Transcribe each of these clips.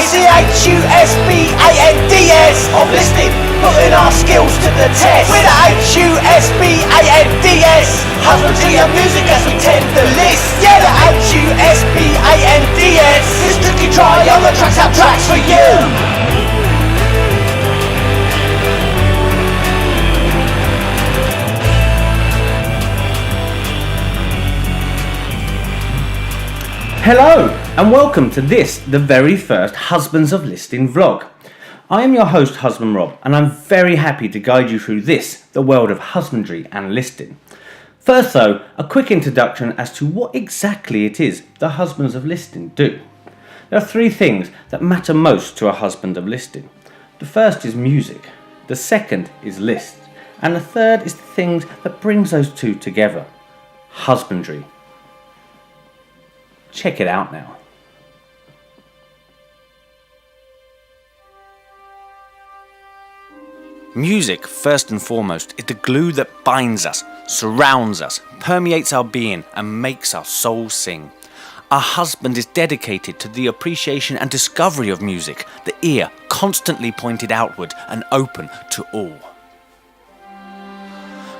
It's the Husbands of listing, putting our skills to the test. We're the Husbands, husbandry and music as we tend the list. Yeah, the Husbands. This tricky try on the tracks out tracks for you. Hello and welcome to this, the very first Husbands of Listing vlog. I am your host, Husband Rob, and I'm very happy to guide you through this, the world of husbandry and listing. First though, a quick introduction as to what exactly it is the Husbands of Listing do. There are three things that matter most to a husband of listing. The first is music, the second is lists, and the third is the things that brings those two together, husbandry. Check it out now. Music, first and foremost, is the glue that binds us, surrounds us, permeates our being, and makes our soul sing. A husband is dedicated to the appreciation and discovery of music, the ear constantly pointed outward and open to all.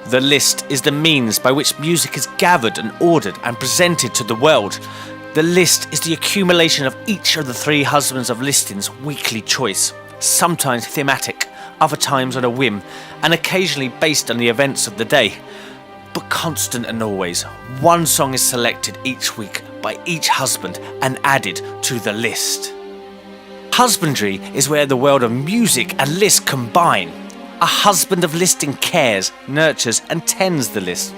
The list is the means by which music is gathered and ordered and presented to the world. The list is the accumulation of each of the three Husbands of Listing's weekly choice, sometimes thematic, other times on a whim, and occasionally based on the events of the day. But constant and always, one song is selected each week by each husband and added to the list. Husbandry is where the world of music and list combine. A Husband of Listing cares, nurtures and tends the list.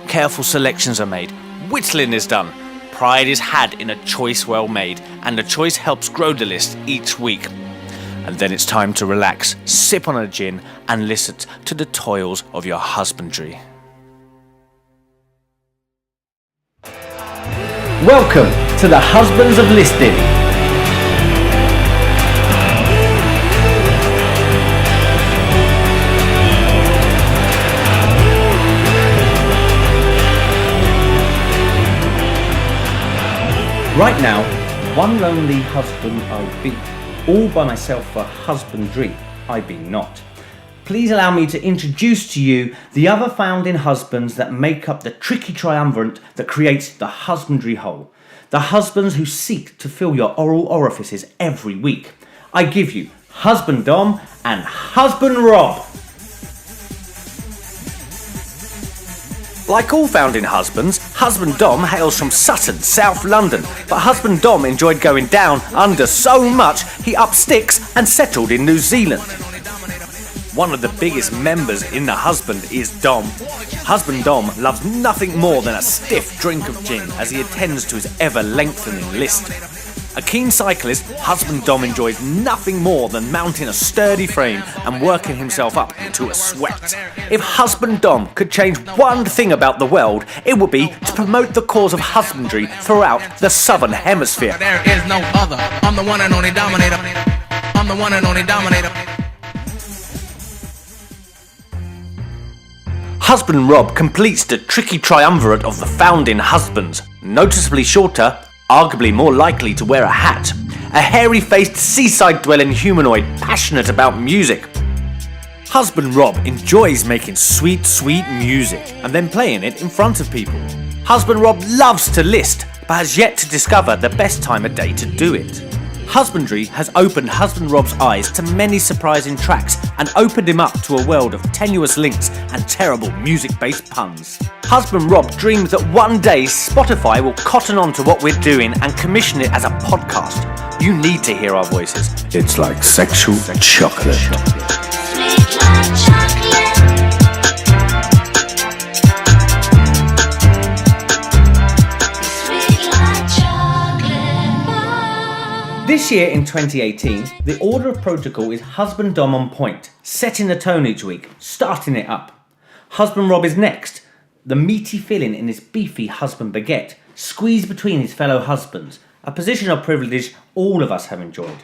Careful selections are made, whittling is done. Pride is had in a choice well made, and the choice helps grow the list each week. And then it's time to relax, sip on a gin, and listen to the toils of your husbandry. Welcome to the Husbands of Listing. Right now, one lonely husband I be, all by myself for husbandry I be not. Please allow me to introduce to you the other founding husbands that make up the tricky triumvirate that creates the husbandry whole. The husbands who seek to fill your oral orifices every week. I give you Husband Dom and Husband Rob. Like all founding husbands, Husband Dom hails from Sutton, South London, but Husband Dom enjoyed going down under so much he upped sticks and settled in New Zealand. One of the biggest members in the husband is Dom. Husband Dom loves nothing more than a stiff drink of gin as he attends to his ever-lengthening list. A keen cyclist, Husband Dom enjoys nothing more than mounting a sturdy frame and working himself up to a sweat. If Husband Dom could change one thing about the world, it would be to promote the cause of husbandry throughout the Southern Hemisphere. There is no other. I'm the one and only dominator. I'm the one and only dominator. Husband Rob completes the tricky triumvirate of the founding husbands, noticeably shorter, arguably more likely to wear a hat, a hairy-faced seaside-dwelling humanoid passionate about music. Husband Rob enjoys making sweet, sweet music and then playing it in front of people. Husband Rob loves to list, but has yet to discover the best time of day to do it. Husbandry has opened Husband Rob's eyes to many surprising tracks and opened him up to a world of tenuous links and terrible music-based puns. Husband Rob dreams that one day Spotify will cotton on to what we're doing and commission it as a podcast. You need to hear our voices. It's like sexual chocolate. Sweet like chocolate. Sweet like chocolate. This year in 2018, the order of protocol is Husband Dom on point, setting the tone each week, starting it up. Husband Rob is next, the meaty filling in his beefy husband baguette, squeezed between his fellow husbands, a position of privilege all of us have enjoyed.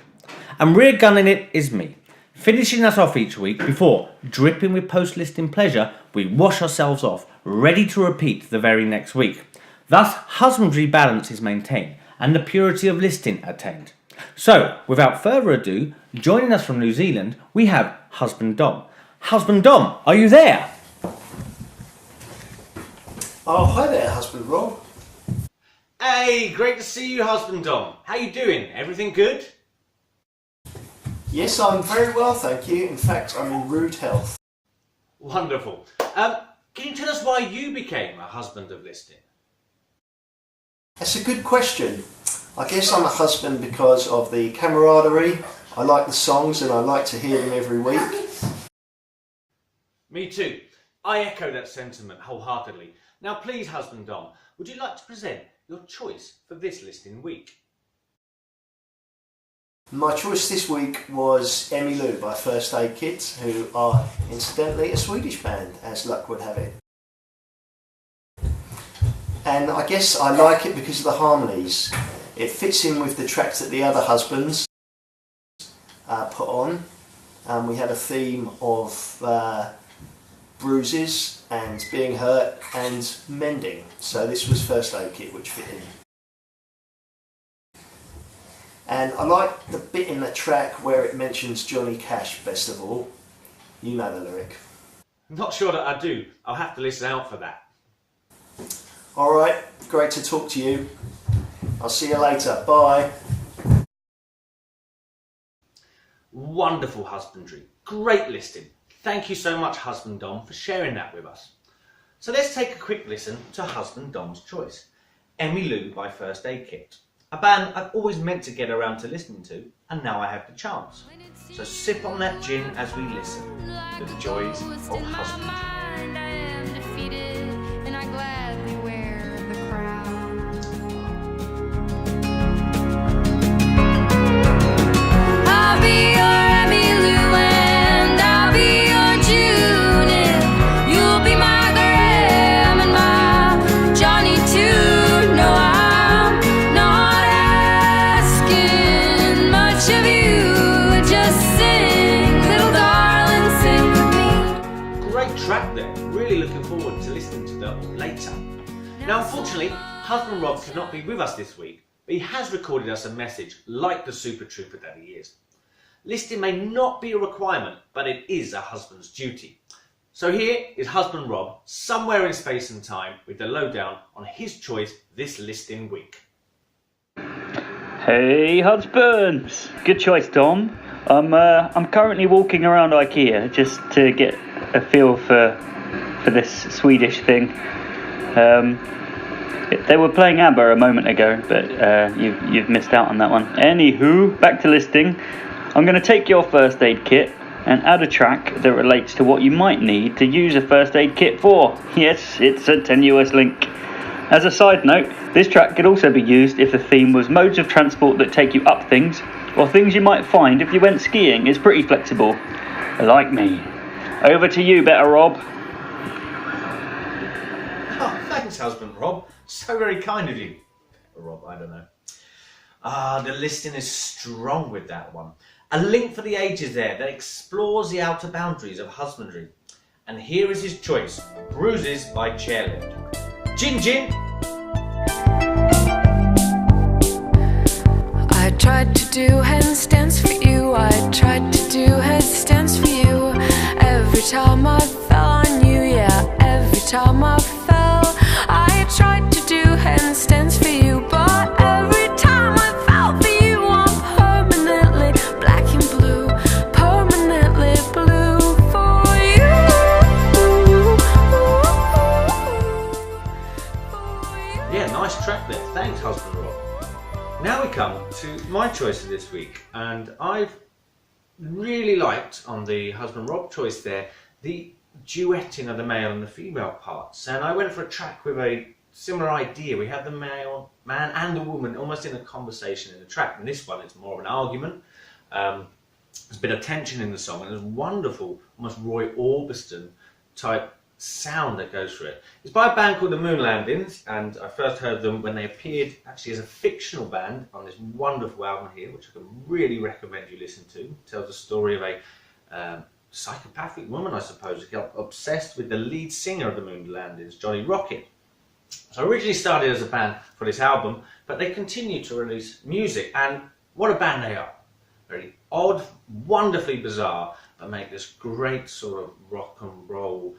And rear gunning it is me, finishing us off each week before, dripping with post-listing pleasure, we wash ourselves off, ready to repeat the very next week. Thus, husbandry balance is maintained and the purity of listing attained. So, without further ado, joining us from New Zealand, we have Husband Dom. Husband Dom, are you there? Oh, hi there, Husband Rob. Hey, great to see you, Husband Dom. How you doing? Everything good? Yes, I'm very well, thank you. In fact, I'm in rude health. Wonderful. Can you tell us why you became a husband of listing? That's a good question. I guess I'm a husband because of the camaraderie. I like the songs and I like to hear them every week. Me too. I echo that sentiment wholeheartedly. Now please, Husband Dom, would you like to present your choice for this listing week? My choice this week was Emmylou by First Aid Kit, who are incidentally a Swedish band, as luck would have it. And I guess I like it because of the harmonies. It fits in with the tracks that the other husbands put on. We had a theme of bruises and being hurt and mending. So this was First Aid Kit, which fit in. And I like the bit in the track where it mentions Johnny Cash, best of all. You know the lyric. Not sure that I do. I'll have to listen out for that. Alright, great to talk to you. I'll see you later. Bye. Wonderful husbandry. Great listing. Thank you so much, Husband Dom, for sharing that with us. So let's take a quick listen to Husband Dom's choice. Emmylou by First Aid Kit. A band I've always meant to get around to listening to, and now I have the chance. So sip on that gin as we listen to the joys of husbandry. I am defeated, and I gladly wear the crown. I'll be your Emmylou and I'll be your June. If you'll be my Graham and my Johnny too. No, I'm not asking much of you. Just sing, little darling, sing with me. Great track there. Really looking forward to listening to that later. Now, unfortunately, Husband Rob cannot be with us this week, but he has recorded us a message like the super trooper that he is. Listing may not be a requirement, but it is a husband's duty. So here is Husband Rob, somewhere in space and time, with the lowdown on his choice this listing week. Hey husbands! Good choice, Dom. I'm currently walking around IKEA just to get a feel for this Swedish thing. They were playing ABBA a moment ago, but you've missed out on that one. Anywho, back to listing. I'm going to take your first aid kit and add a track that relates to what you might need to use a first aid kit for. Yes, it's a tenuous link. As a side note, this track could also be used if the theme was modes of transport that take you up things, or things you might find if you went skiing. It's pretty flexible. Like me. Over to you, better Rob. Oh, thanks, Husband Rob. So very kind of you. Or Rob, I don't know. The listing is strong with that one. A link for the ages there that explores the outer boundaries of husbandry. And here is his choice, Bruises by Chairlift. Gin Gin! I tried to do handstands for you. I tried to do headstands for you. Every time I fell on you, yeah. Every time I fell, I tried to do handstands for you. But every time I fell for you, I'm permanently black and blue. Permanently blue for you. Yeah, nice track there. Thanks, Husband Rob. Now we come to my choice of this week, and I've really liked on the Husband Rob choice there the duetting of the male and the female parts, and I went for a track with a similar idea. We have the man and the woman almost in a conversation in the track, and this one is more of an argument. There's a bit of tension in the song, and there's wonderful, almost Roy Orbison type sound that goes through it. It's by a band called the Moonlandinz, and I first heard them when they appeared actually as a fictional band on this wonderful album here, which I can really recommend you listen to. It tells the story of a psychopathic woman, I suppose, who got obsessed with the lead singer of the Moonlandinz, Johnny Rocket. So originally started as a band for this album, but they continued to release music, and What a band they are. Very odd, wonderfully bizarre, but make this great sort of rock and roll,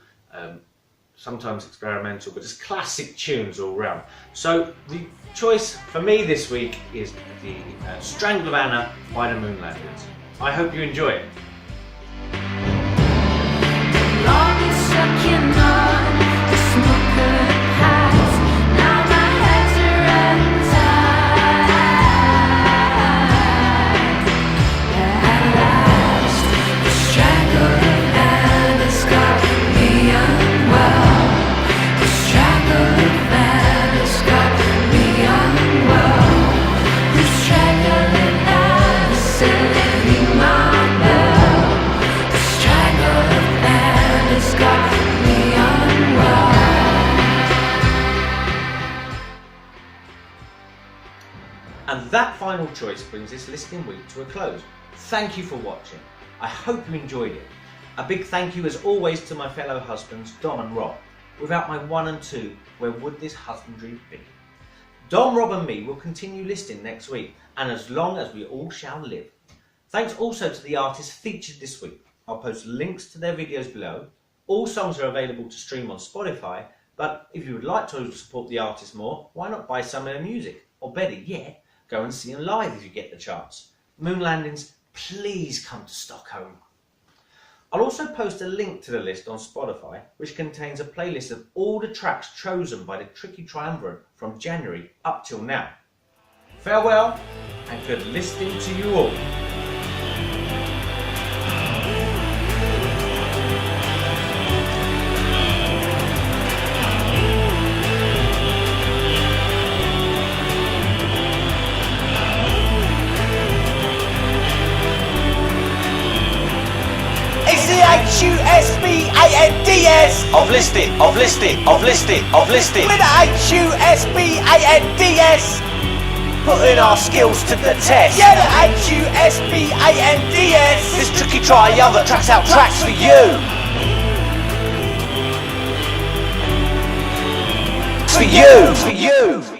sometimes experimental, but just classic tunes all round. So the choice for me this week is the Strangle by the Moonlandinz. I hope you enjoy it. And that final choice brings this listing week to a close. Thank you for watching. I hope you enjoyed it. A big thank you as always to my fellow husbands, Dom and Rob. Without my 1 and 2, where would this husbandry be? Dom, Rob and me will continue listing next week, and as long as we all shall live. Thanks also to the artists featured this week. I'll post links to their videos below. All songs are available to stream on Spotify, but if you would like to support the artists more, why not buy some of their music? Or better yet, go and see them live if you get the chance. Moonlandinz, please come to Stockholm. I'll also post a link to the list on Spotify, which contains a playlist of all the tracks chosen by the Tricky Triumvirate from January up till now. Farewell, and good listening to you all. Husbands of listing, of listing, of listing, of listing. With Husbands, putting our skills to the test. Yeah, the Husbands. This tricky triumvirate tracks out tracks for you. For you, for you.